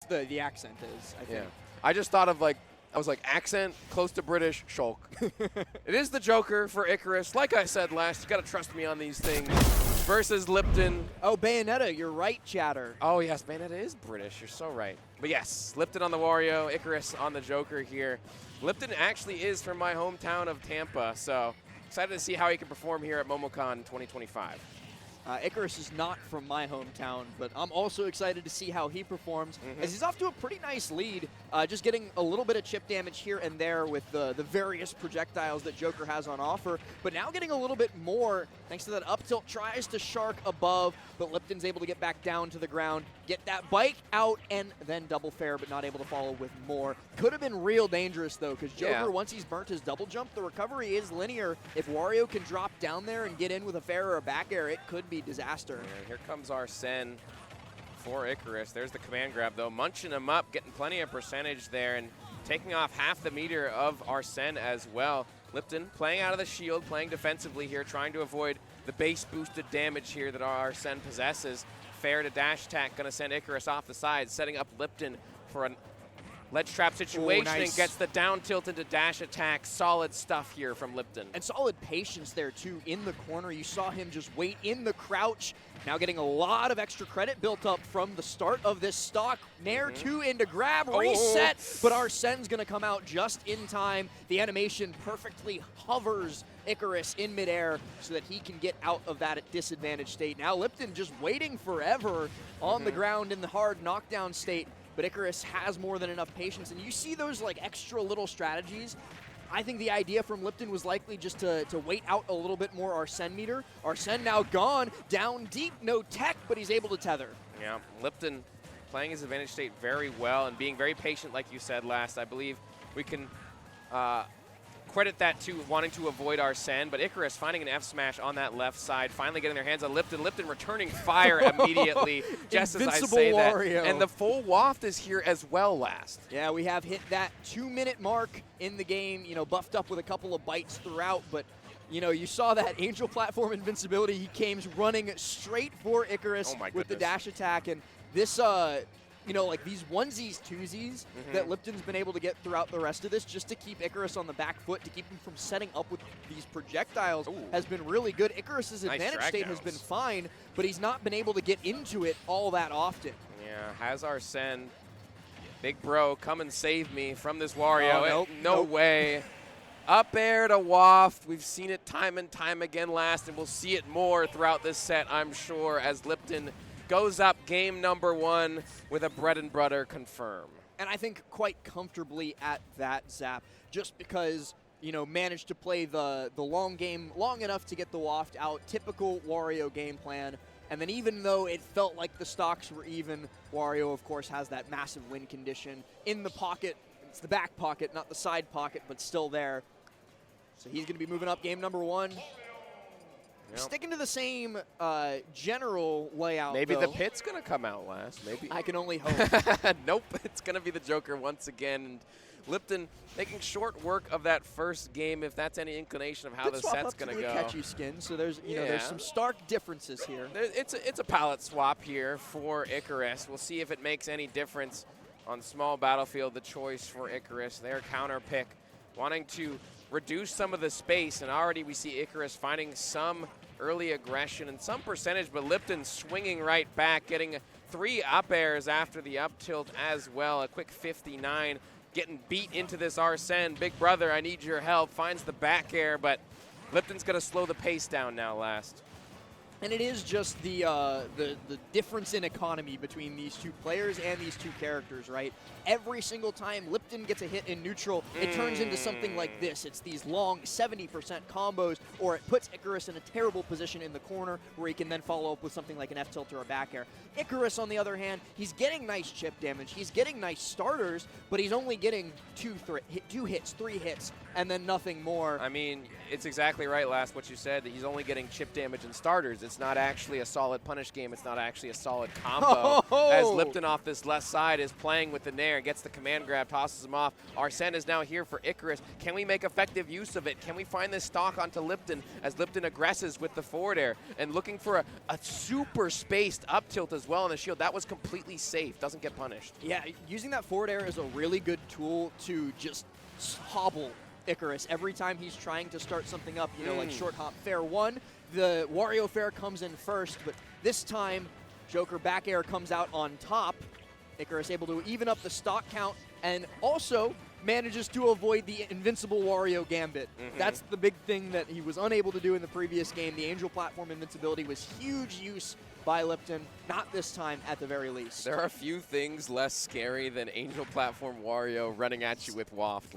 just the accent is, I think. Yeah. I just thought of like, I was like, accent, close to British, Shulk. It is the Joker for Icarus. Like I said last, you got to trust me on these things. Versus Lipden. Oh, Bayonetta, you're right, Chatter. Oh, yes, Bayonetta is British. You're so right. But yes, Lipden on the Wario, Icarus on the Joker here. Lipden actually is from my hometown of Tampa, so excited to see how he can perform here at MomoCon 2025. Icarus is not from my hometown, but I'm also excited to see how he performs, as he's off to a pretty nice lead, just getting a little bit of chip damage here and there with the various projectiles that Joker has on offer, but now getting a little bit more thanks to that up tilt, tries to shark above, but Lipden's able to get back down to the ground, get that bike out, and then double fair, but not able to follow with more. Could have been real dangerous, though, because Joker, once he's burnt his double jump, the recovery is linear. If Wario can drop down there and get in with a fair or a back air, it could be disaster. And here comes Arsene for Icarus. There's the command grab, though. Munching him up, getting plenty of percentage there, and taking off half the meter of Arsene as well. Lipden playing out of the shield, playing defensively here, trying to avoid the base boosted damage here that Arsene possesses. Fair to dash attack, going to send Icarus off the side, setting up Lipden for a ledge trap situation. And gets the down tilt into dash attack. Solid stuff here from Lipden. And solid patience there, too, in the corner. You saw him just wait in the crouch. Now getting a lot of extra credit built up from the start of this stock. Nair 2 into grab, reset, but Arsene's going to come out just in time. The animation perfectly hovers Icarus in midair so that he can get out of that disadvantaged state. Now Lipden just waiting forever on the ground in the hard knockdown state, but Icarus has more than enough patience. And you see those like extra little strategies. I think the idea from Lipden was likely just to wait out a little bit more Arsene meter. Arsene now gone, down deep, no tech, but he's able to tether. Yeah, Lipden playing his advantage state very well and being very patient, like you said last. I believe we can credit that to wanting to avoid Arsene, but Icarus finding an F smash on that left side, finally getting their hands on Lipden. Lipden returning fire immediately, just as I say Wario. that. And the full waft is here as well last. Yeah, we have hit that 2-minute mark in the game, you know, buffed up with a couple of bites throughout, but you know, you saw that Angel platform invincibility. He came running straight for Icarus with the dash attack, and this you know, like these onesies, twosies that Lipden's been able to get throughout the rest of this just to keep Icarus on the back foot, to keep him from setting up with these projectiles has been really good. Icarus's advantage state has been fine, but he's not been able to get into it all that often. Yeah, has Arsene. Big bro, come and save me from this Wario. Nope, no way. Up air to waft. We've seen it time and time again last, and we'll see it more throughout this set, I'm sure, as Lipden goes up game number 1 with a bread and butter confirm. And I think quite comfortably at that, Zap, just because, you know, managed to play the long game long enough to get the waft out. Typical Wario game plan. And then even though it felt like the stocks were even, Wario, of course, has that massive win condition in the pocket. It's the back pocket, not the side pocket, but still there. So he's going to be moving up game number 1. Yep. Sticking to the same general layout, Maybe though. the pit's going to come out last. Maybe. I can only hope. Nope, it's going to be the Joker once again. And Lipden making short work of that first game, if that's any inclination of how the set's going to go. Catchy skin, so there's you know there's some stark differences here. It's a palette swap here for Icarus. We'll see if it makes any difference on small battlefield. The choice for Icarus, their counter pick, wanting to reduce some of the space, and already we see Icarus finding some early aggression and some percentage, but Lipden swinging right back, getting 3 up airs after the up tilt as well. A quick 59, getting beat into this Arsene. Big brother, I need your help. Finds the back air, but Lipden's going to slow the pace down now last. And it is just the difference in economy between these two players and these two characters, right? Every single time Lipden gets a hit in neutral, it turns into something like this. It's these long 70% combos, or it puts Icarus in a terrible position in the corner where he can then follow up with something like an F tilt or a back air. Icarus, on the other hand, he's getting nice chip damage. He's getting nice starters, but he's only getting 2 hits, 3 hits, and then nothing more. I mean, it's exactly right, last what you said. He's only getting chip damage and starters. It's not actually a solid punish game. It's not actually a solid combo. As Lipden off this left side is playing with the Nair, gets the command grab, tosses him off. Arsene is now here for Icarus. Can we make effective use of it? Can we find this stock onto Lipden as Lipden aggresses with the forward air and looking for a super spaced up tilt as well on the shield? That was completely safe. Doesn't get punished. Yeah, using that forward air is a really good tool to just hobble Icarus every time he's trying to start something up, you know, like short hop fair 1. The Wario fair comes in first, but this time Joker back air comes out on top. Icarus able to even up the stock count and also manages to avoid the invincible Wario gambit. That's the big thing that he was unable to do in the previous game. The Angel platform invincibility was huge use by Lipden, not this time at the very least. There are a few things less scary than Angel Platform Wario running at you with Waft.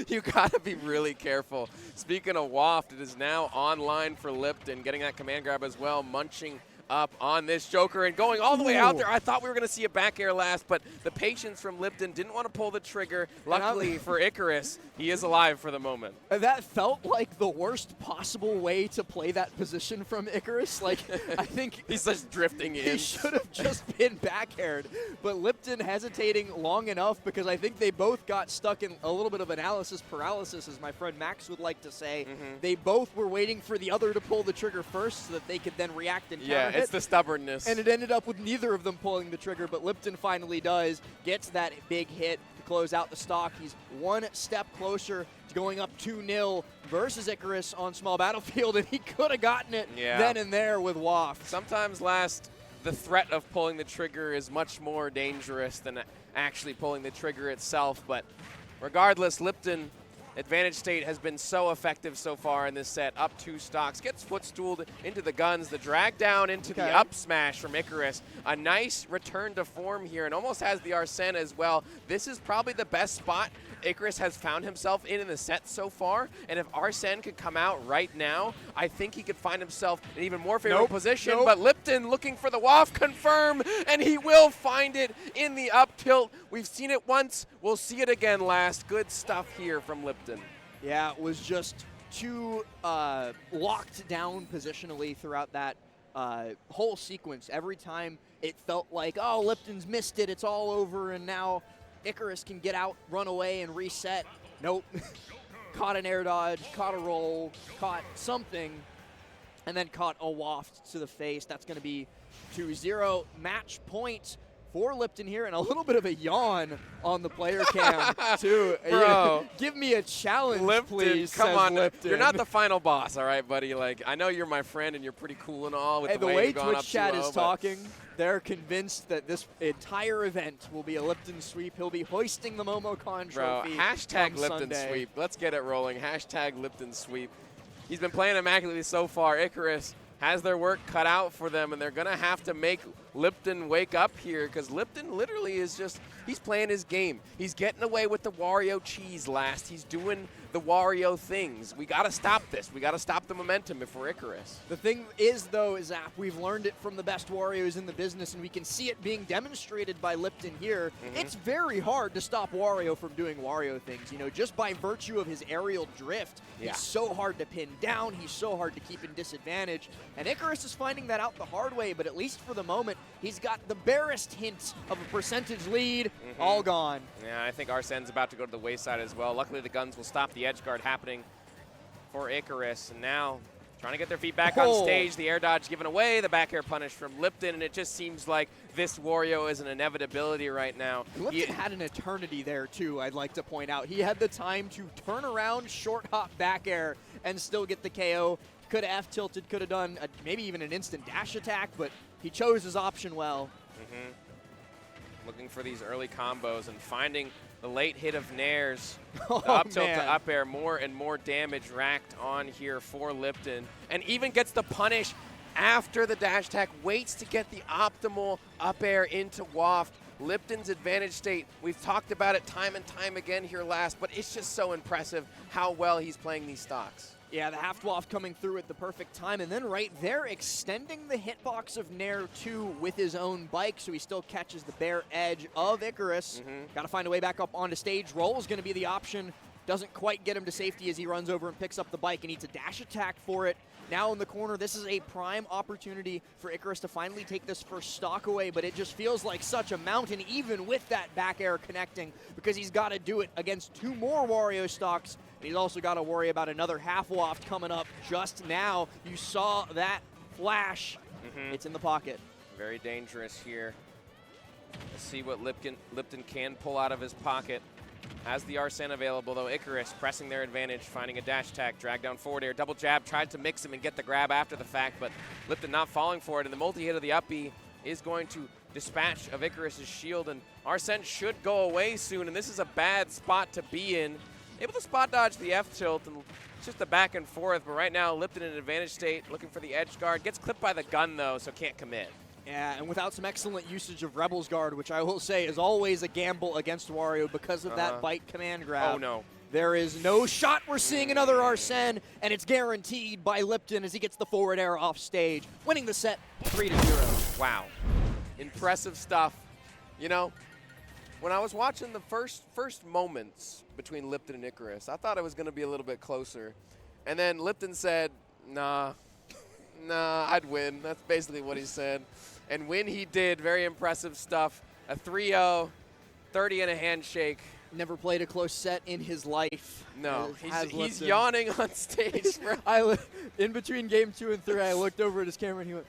You gotta be really careful. Speaking of Waft, it is now online for Lipden, getting that command grab as well, munching up on this Joker and going all the way out there. I thought we were going to see a back air last, but the patience from Lipden didn't want to pull the trigger. Luckily for Icarus, he is alive for the moment. That felt like the worst possible way to play that position from Icarus. Like, I think he's just drifting in. He should have just been back aired, but Lipden hesitating long enough because I think they both got stuck in a little bit of analysis paralysis, as my friend Max would like to say. They both were waiting for the other to pull the trigger first so that they could then react and counter. It's the stubbornness. And it ended up with neither of them pulling the trigger, but Lipden finally does, gets that big hit to close out the stock. He's one step closer to going up 2-0 versus Icarus on small battlefield, and he could have gotten it then and there with Waft. Sometimes the threat of pulling the trigger is much more dangerous than actually pulling the trigger itself, but regardless, Lipden Advantage State has been so effective so far in this set. Up 2 stocks, gets footstooled into the guns, the drag down into the up smash from Icarus. A nice return to form here and almost has the Arsene as well. This is probably the best spot Icarus has found himself in the set so far. And if Arsene could come out right now, I think he could find himself in even more favorable position. But Lipden looking for the waft, confirm, and he will find it in the up tilt. We've seen it once, we'll see it again last. Good stuff here from Lipden. Yeah, it was just too locked down positionally throughout that whole sequence. Every time it felt like, oh, Lipden's missed it, it's all over, and now Icarus can get out, run away, and reset. Nope. Caught an air dodge, caught a roll, caught something, and then caught a waft to the face. That's going to be 2-0 match point for Lipden here, and a little bit of a yawn on the player cam, too. Bro. Give me a challenge, Lipden, please, come on. Lipden. You're not the final boss, all right, buddy? Like, I know you're my friend and you're pretty cool and all with the way way you've gone Twitch up chat 2-0, is talking, they're convinced that this entire event will be a Lipden sweep. He'll be hoisting the MomoCon trophy. Bro, hashtag come Lipden Sunday. sweep. Let's get it rolling. Hashtag Lipden sweep. He's been playing immaculately so far. Icarus has their work cut out for them, and they're going to have to make Lipden wake up here because Lipden literally is just, he's playing his game. He's getting away with the Wario cheese last. He's doing the Wario things. We got to stop this. We got to stop the momentum if we're Icarus. The thing is, though, Zap, we've learned it from the best Warios in the business, and we can see it being demonstrated by Lipden here. It's very hard to stop Wario from doing Wario things, you know, just by virtue of his aerial drift. He's so hard to pin down. He's so hard to keep in disadvantage. And Icarus is finding that out the hard way, but at least for the moment, he's got the barest hint of a percentage lead, all gone. Yeah, I think Arsene's about to go to the wayside as well. Luckily, the guns will stop the edge guard happening for Icarus. And now, trying to get their feet back on stage. The air dodge given away, the back air punish from Lipden, and it just seems like this Wario is an inevitability right now. Lipden had an eternity there, too, I'd like to point out. He had the time to turn around, short hop back air, and still get the KO. Could have F-tilted, could have done maybe even an instant dash attack, but he chose his option well. Looking for these early combos and finding the late hit of Nairs. Up tilt to up air, more and more damage racked on here for Lipden. And even gets the punish after the dash attack, waits to get the optimal up air into Waft. Lipden's advantage state, we've talked about it time and time again here last, but it's just so impressive how well he's playing these stocks. Yeah, the half waft coming through at the perfect time, and then right there extending the hitbox of Nair 2 with his own bike, so he still catches the bare edge of Icarus. Got to find a way back up onto stage. Roll is going to be the option Doesn't quite get him to safety as he runs over and picks up the bike and needs a dash attack for it. Now in the corner, this is a prime opportunity for Icarus to finally take this first stock away, but it just feels like such a mountain, even with that back air connecting, because he's got to do it against 2 more Wario stocks. And he's also got to worry about another half waft coming up just now. You saw that flash. It's in the pocket. Very dangerous here. Let's see what Lipden can pull out of his pocket. Has the Arsene available, though. Icarus pressing their advantage, finding a dash attack, drag down forward air, double jab, tried to mix him and get the grab after the fact, but Lipden not falling for it, and the multi-hit of the up B is going to dispatch of Icarus's shield, and Arsene should go away soon, and this is a bad spot to be in. Able to spot dodge the F tilt, and it's just a back and forth, but right now Lipden in an advantage state, looking for the edge guard. Gets clipped by the gun, though, so can't commit. Yeah, and without some excellent usage of Rebel's Guard, which I will say is always a gamble against Wario because of that bite command grab. Oh, no. There is no shot. We're seeing another Arsene, and it's guaranteed by Lipden as he gets the forward air off stage, winning the set 3-0. Wow. Impressive stuff. You know, when I was watching the first moments between Lipden and Icarus, I thought it was going to be a little bit closer. And then Lipden said, nah, I'd win. That's basically what he said. And when he did, very impressive stuff. A 3-0, 30 and a handshake. Never played a close set in his life. No, he's yawning on stage. In between game 2 and 3, I looked over at his camera and he went,